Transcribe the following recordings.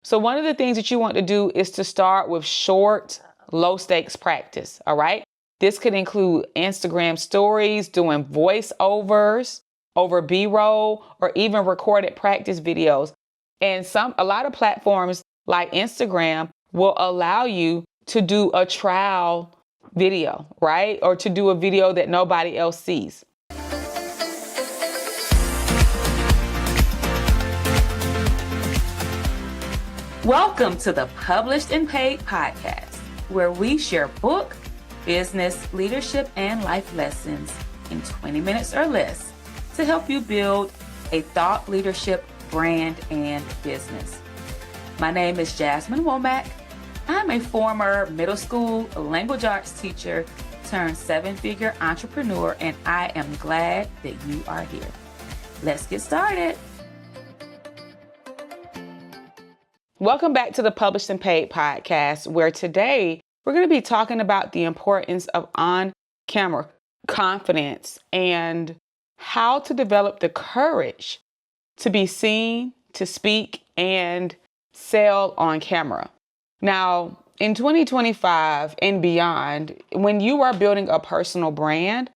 So one of the things that you want to do is to start with short, low stakes practice. All right. This could include Instagram stories, doing voiceovers over B-roll, or even recorded practice videos. And a lot of platforms like Instagram will allow you to do a trial video, right? Or to do a video that nobody else sees. Welcome to the Published and Paid podcast, where we share book, business, leadership, and life lessons in 20 minutes or less to help you build a thought leadership brand and business. My name is Jasmine Womack. I'm a former middle school language arts teacher turned seven-figure entrepreneur, and I am glad that you are here. Let's get started. Welcome back to the Published and Paid podcast, where today we're going to be talking about the importance of on-camera confidence and how to develop the courage to be seen, to speak, and sell on camera. Now, in 2025 and beyond, when you are building a personal brand,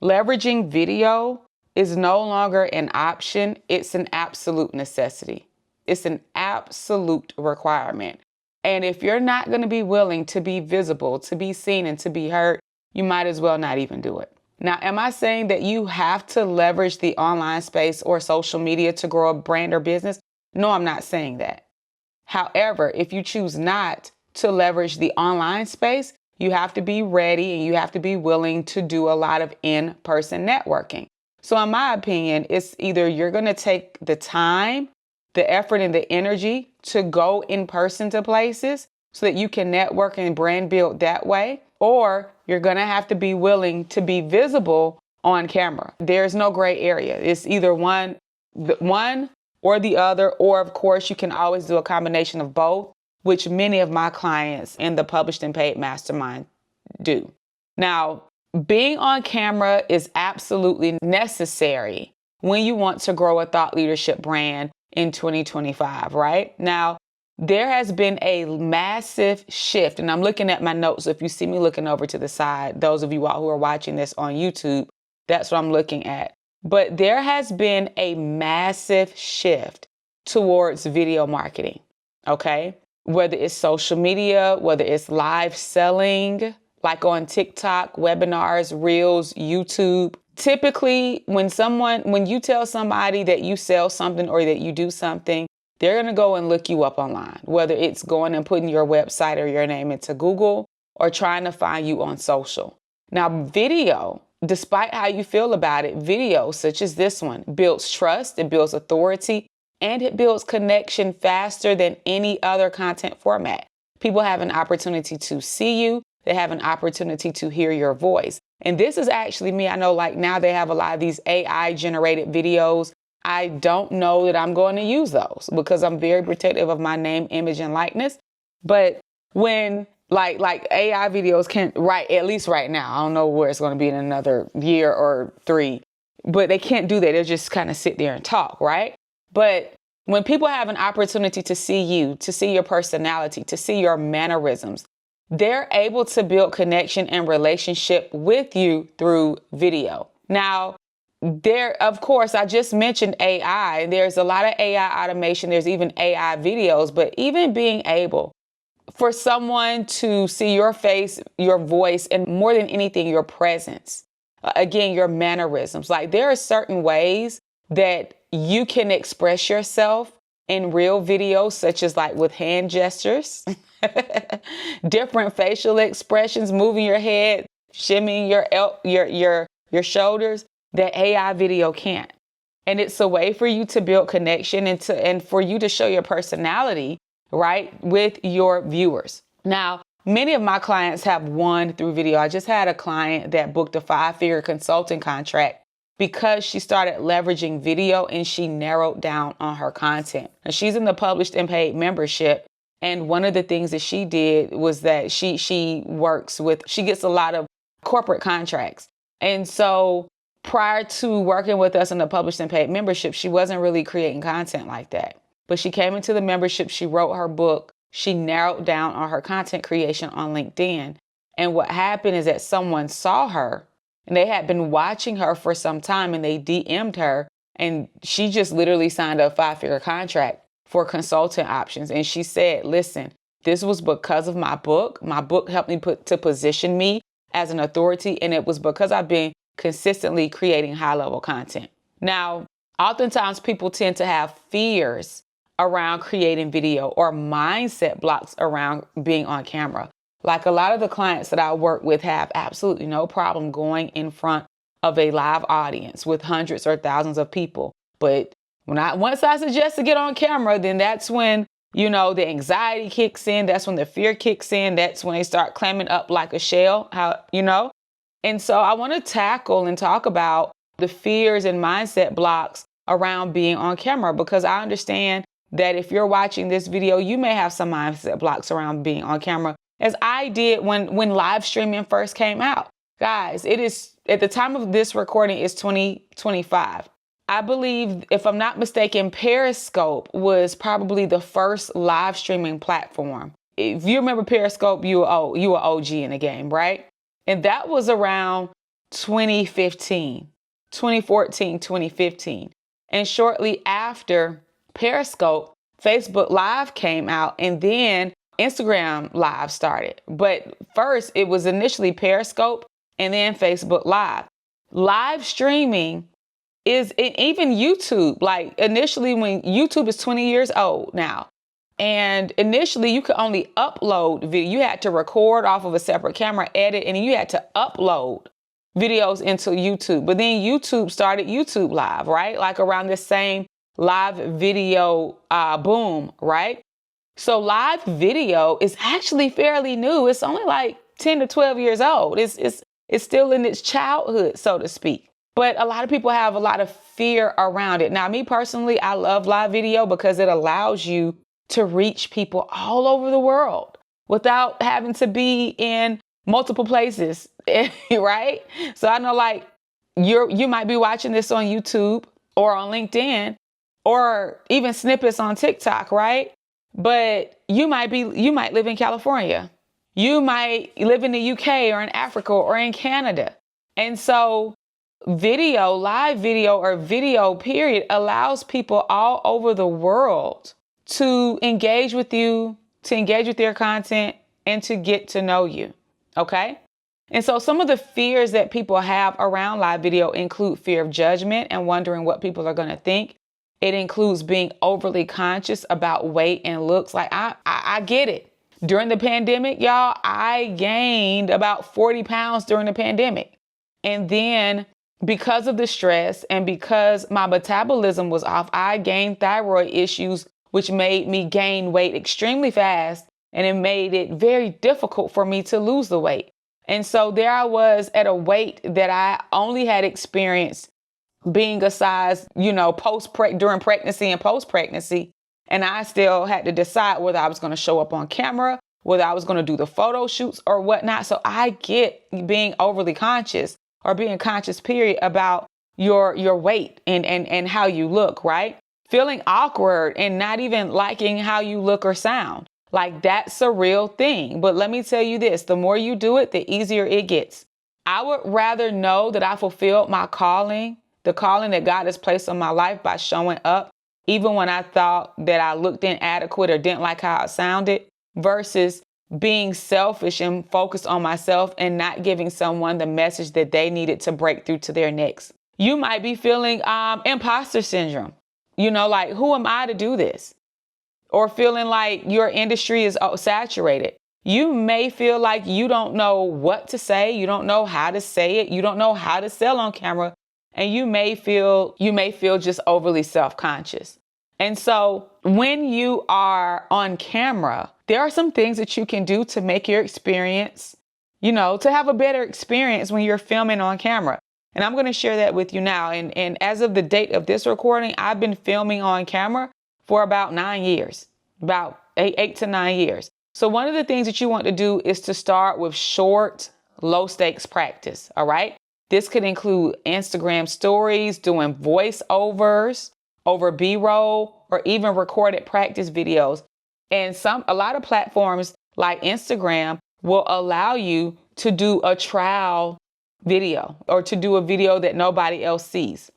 leveraging video is no longer an option. It's an absolute necessity. It's an absolute requirement. And if you're not going to be willing to be visible, to be seen, and to be heard, you might as well not even do it. Now, am I saying that you have to leverage the online space or social media to grow a brand or business? No, I'm not saying that. However, if you choose not to leverage the online space, you have to be ready and you have to be willing to do a lot of in-person networking. So in my opinion, it's either you're going to take the time, the effort, and the energy to go in person to places so that you can network and brand build that way, or you're going to have to be willing to be visible on camera. There's no gray area. It's either one or the other, or of course you can always do a combination of both, which many of my clients in the Published and Paid Mastermind do. Now, being on camera is absolutely necessary when you want to grow a thought leadership brand in 2025, right? Now, there has been a massive shift, and I'm looking at my notes. So if you see me looking over to the side, those of you all who are watching this on YouTube, that's what I'm looking at. But there has been a massive shift towards video marketing, okay? Whether it's social media, whether it's live selling, like on TikTok, webinars, Reels, YouTube. Typically, when you tell somebody that you sell something or that you do something, they're going to go and look you up online, whether it's going and putting your website or your name into Google or trying to find you on social. Now, video, despite how you feel about it, video such as this one builds trust, it builds authority, and it builds connection faster than any other content format. People have an opportunity to see you. They have an opportunity to hear your voice. And this is actually me. I know like now they have a lot of these AI generated videos. I don't know that I'm going to use those because I'm very protective of my name, image, and likeness. But when like AI videos can't, at least right now, I don't know where it's going to be in another year or 3, but they can't do that. They'll just kind of sit there and talk, right? But when people have an opportunity to see you, to see your personality, to see your mannerisms, they're able to build connection and relationship with you through video. Now, of course, I just mentioned AI. There's a lot of AI automation. There's even AI videos, but even being able for someone to see your face, your voice, and more than anything, your presence, again, your mannerisms. Like there are certain ways that you can express yourself in real videos, such as like with hand gestures, different facial expressions, moving your head, shimmying your shoulders, that AI video can't. And it's a way for you to build connection and for you to show your personality, right, with your viewers. Now, many of my clients have won through video. I just had a client that booked a 5-figure consulting contract because she started leveraging video and she narrowed down on her content. Now, she's in the Published and Paid membership. And one of the things that she did was that she gets a lot of corporate contracts. And so prior to working with us in the Published and Paid membership, she wasn't really creating content like that. but she came into the membership. She wrote her book. She narrowed down on her content creation on LinkedIn. And what happened is that someone saw her and they had been watching her for some time, and they DM'd her, and she just literally signed a 5-figure contract for consultant options. And she said, listen, this was because of my book. My book helped me position me as an authority. And it was because I've been consistently creating high-level content. Now, oftentimes people tend to have fears around creating video or mindset blocks around being on camera. Like a lot of the clients that I work with have absolutely no problem going in front of a live audience with hundreds or thousands of people. But once I suggest to get on camera, then that's when, the anxiety kicks in. That's when the fear kicks in. That's when they start clamming up like a shell, And so I want to tackle and talk about the fears and mindset blocks around being on camera, because I understand that if you're watching this video, you may have some mindset blocks around being on camera, as I did when live streaming first came out. Guys, it is, at the time of this recording, is 2025. I believe, if I'm not mistaken, Periscope was probably the first live streaming platform. If you remember Periscope, you were OG in the game, right? And that was around 2014, 2015. And shortly after Periscope, Facebook Live came out, and then Instagram Live started. But first, it was initially Periscope and then Facebook Live. Live streaming is even YouTube. Like initially, when YouTube is 20 years old now, and initially you could only upload video. You had to record off of a separate camera, edit, and you had to upload videos into YouTube. But then YouTube started YouTube Live, right? Like around the same live video boom, right? So live video is actually fairly new. It's only like 10 to 12 years old. It's still in its childhood, so to speak. But a lot of people have a lot of fear around it. Now, me personally, I love live video because it allows you to reach people all over the world without having to be in multiple places, right? So I know, like, you might be watching this on YouTube or on LinkedIn or even snippets on TikTok, right? But you might live in California. You might live in the UK or in Africa or in Canada. And so video, live video, or video period, allows people all over the world to engage with you, to engage with your content, and to get to know you. Okay? And so some of the fears that people have around live video include fear of judgment and wondering what people are going to think. It includes being overly conscious about weight and looks. Like I get it. During the pandemic, y'all, I gained about 40 pounds during the pandemic. And then because of the stress and because my metabolism was off, I gained thyroid issues, which made me gain weight extremely fast. And it made it very difficult for me to lose the weight. And so there I was at a weight that I only had experienced being a size, during pregnancy and post-pregnancy. And I still had to decide whether I was going to show up on camera, whether I was going to do the photo shoots or whatnot. So I get being overly conscious or being conscious, period, about your weight and how you look, right? Feeling awkward and not even liking how you look or sound. Like, that's a real thing. But let me tell you this, the more you do it, the easier it gets. I would rather know that I fulfilled my calling, the calling that God has placed on my life, by showing up, even when I thought that I looked inadequate or didn't like how I sounded, versus being selfish and focused on myself and not giving someone the message that they needed to break through to their next. You might be feeling imposter syndrome. Like, who am I to do this? Or feeling like your industry is saturated. You may feel like you don't know what to say. You don't know how to say it. You don't know how to sell on camera. And you may feel just overly self-conscious. And so when you are on camera, there are some things that you can do to make your experience, to have a better experience when you're filming on camera. And I'm going to share that with you now. And as of the date of this recording, I've been filming on camera for about 9 years, about eight to 9 years. So one of the things that you want to do is to start with short, low stakes practice. All right. This could include Instagram stories, doing voiceovers over B-roll or even recorded practice videos. And a lot of platforms like Instagram will allow you to do a trial video or to do a video that nobody else sees.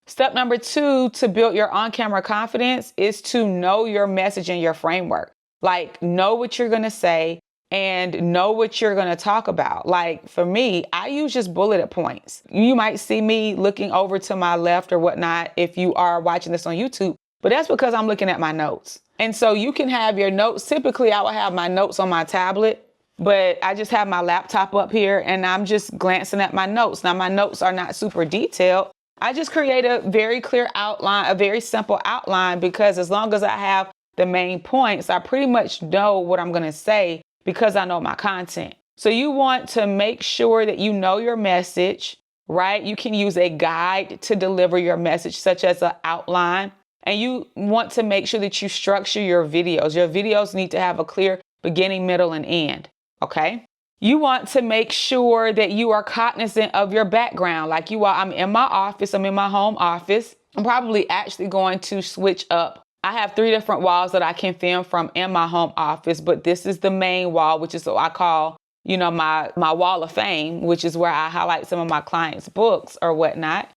Step number 2 to build your on-camera confidence is to know your message and your framework. Like, know what you're going to say and know what you're going to talk about. Like, for me, I use just bulleted points. You might see me looking over to my left or whatnot if you are watching this on YouTube, but that's because I'm looking at my notes. And so you can have your notes. Typically, I would have my notes on my tablet, but I just have my laptop up here and I'm just glancing at my notes. Now, my notes are not super detailed. I just create a very clear outline, a very simple outline, because as long as I have the main points, I pretty much know what I'm going to say because I know my content. So you want to make sure that you know your message, right? You can use a guide to deliver your message, such as an outline. And you want to make sure that you structure your videos. Your videos need to have a clear beginning, middle, and end. Okay. You want to make sure that you are cognizant of your background. Like you are, I'm in my office, I'm in my home office. I'm probably actually going to switch up. I have 3 different walls that I can film from in my home office, but this is the main wall, which is what I call, my wall of fame, which is where I highlight some of my clients' books or whatnot.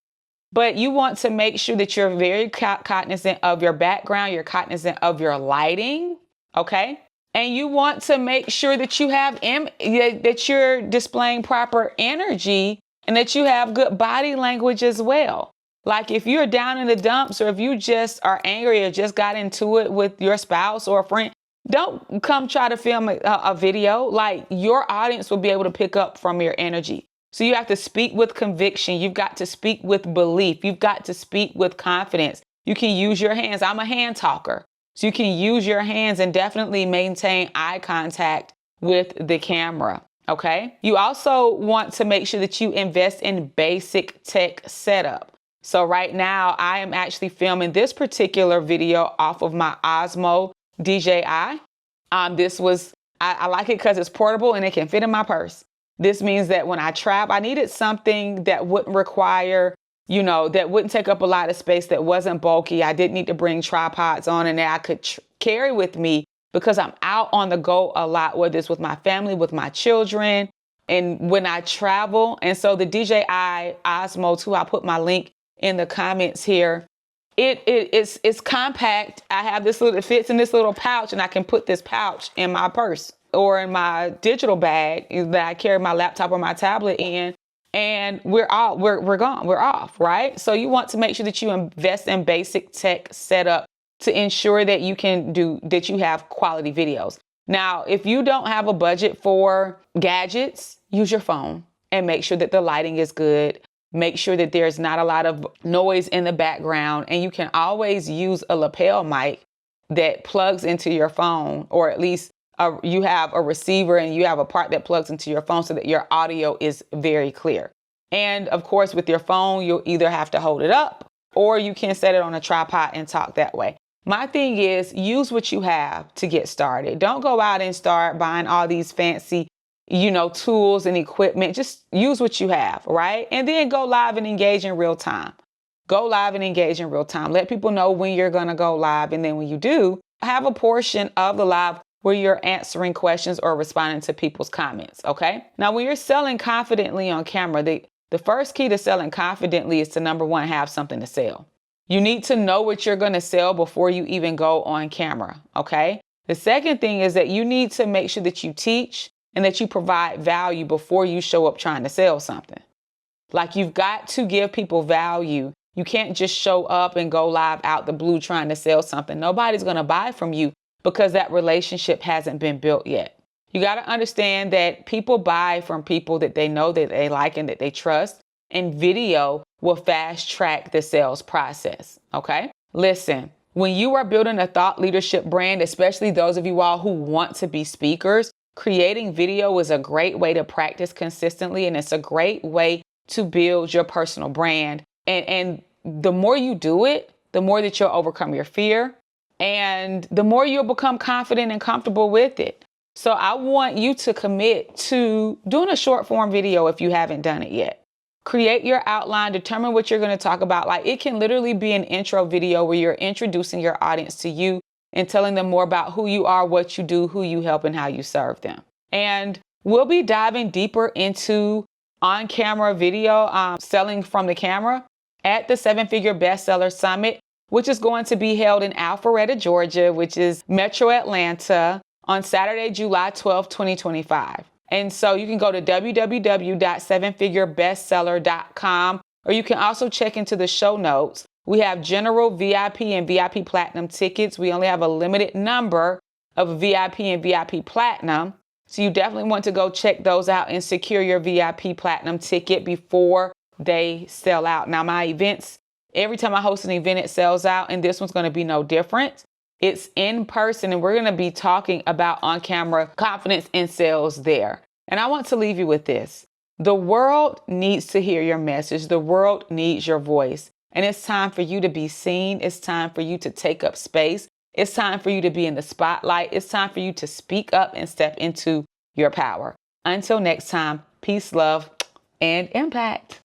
But you want to make sure that you're very cognizant of your background, you're cognizant of your lighting, okay? And you want to make sure that you have that you're displaying proper energy and that you have good body language as well. Like if you're down in the dumps or if you just are angry or just got into it with your spouse or a friend, don't come try to film a video. Like your audience will be able to pick up from your energy. So you have to speak with conviction. You've got to speak with belief. You've got to speak with confidence. You can use your hands. I'm a hand talker. So you can use your hands and definitely maintain eye contact with the camera. Okay. You also want to make sure that you invest in basic tech setup. So right now I am actually filming this particular video off of my Osmo DJI. I like it because it's portable and it can fit in my purse. This means that when I travel, I needed something that wouldn't require, that wouldn't take up a lot of space, that wasn't bulky. I didn't need to bring tripods on and that I could carry with me because I'm out on the go a lot, whether it's with my family, with my children, and when I travel. And so the DJI Osmo 2, I'll put my link in the comments here. It's compact. I have this it fits in this little pouch, and I can put this pouch in my purse or in my digital bag that I carry my laptop or my tablet in, and we're gone, we're off, right? So you want to make sure that you invest in basic tech setup to ensure that you have quality videos. Now, if you don't have a budget for gadgets, use your phone and make sure that the lighting is good. Make sure that there's not a lot of noise in the background, and you can always use a lapel mic that plugs into your phone, or at least you have a receiver and you have a part that plugs into your phone so that your audio is very clear. And of course, with your phone, you'll either have to hold it up or you can set it on a tripod and talk that way. My thing is, use what you have to get started. Don't go out and start buying all these fancy, tools and equipment. Just use what you have, right? And then go live and engage in real time. Go live and engage in real time. Let people know when you're going to go live. And then when you do, have a portion of the live where you're answering questions or responding to people's comments, okay? Now, when you're selling confidently on camera, the first key to selling confidently is to, number one, have something to sell. You need to know what you're going to sell before you even go on camera, okay? The second thing is that you need to make sure that you teach and that you provide value before you show up trying to sell something. Like, you've got to give people value. You can't just show up and go live out the blue trying to sell something. Nobody's going to buy from you because that relationship hasn't been built yet. You got to understand that people buy from people that they know, that they like, and that they trust. And video will fast track the sales process. Okay. Listen, when you are building a thought leadership brand, especially those of you all who want to be speakers, creating video is a great way to practice consistently. And it's a great way to build your personal brand. And the more you do it, the more that you'll overcome your fear and the more you'll become confident and comfortable with it. So I want you to commit to doing a short form video if you haven't done it yet. create your outline, determine what you're going to talk about. Like, it can literally be an intro video where you're introducing your audience to you and telling them more about who you are, what you do, who you help, and how you serve them. And we'll be diving deeper into on-camera video, selling from the camera at the 7-Figure Bestseller Summit, which is going to be held in Alpharetta, Georgia, which is Metro Atlanta, on Saturday, July 12, 2025. And so you can go to www.7figurebestseller.com, or you can also check into the show notes. We have general VIP and VIP Platinum tickets. We only have a limited number of VIP and VIP Platinum. So you definitely want to go check those out and secure your VIP Platinum ticket before they sell out. Now, my events, every time I host an event, it sells out, and this one's going to be no different. It's in person, and we're going to be talking about on-camera confidence in sales there. And I want to leave you with this. The world needs to hear your message. The world needs your voice. And it's time for you to be seen. It's time for you to take up space. It's time for you to be in the spotlight. It's time for you to speak up and step into your power. Until next time, peace, love, and impact.